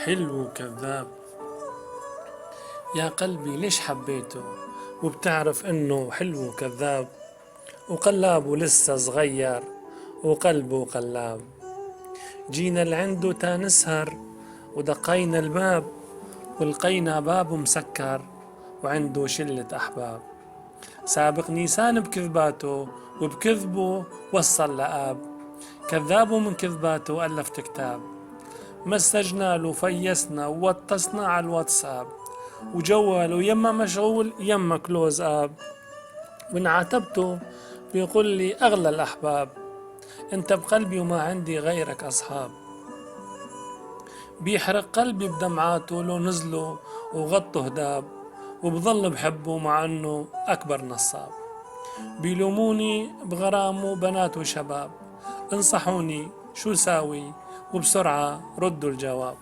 حلو كذاب. يا قلبي ليش حبيته وبتعرف انه حلو كذاب، وقلابه لسه صغير وقلبه قلاب. جينا لعنده تنسهر ودقينا الباب، ولقينا بابه مسكر وعنده شلة أحباب. سابق نيسان بكذباته وبكذبه وصل لآب، كذابه من كذباته ألفت كتاب. مسجنا له فيسنا ووطسنا على الواتساب، وجواله يما مشغول يما كلوز اب. وإن عاتبته بيقول لي أغلى الأحباب، أنت بقلبي وما عندي غيرك أصحاب. بيحرق قلبي بدمعاته لو نزلوا وغطوا هداب، وبظل بحبه مع أنه أكبر نصاب. بيلوموني بغرامه بنات وشباب، انصحوني شو ساوي وبسرعة ردوا الجواب.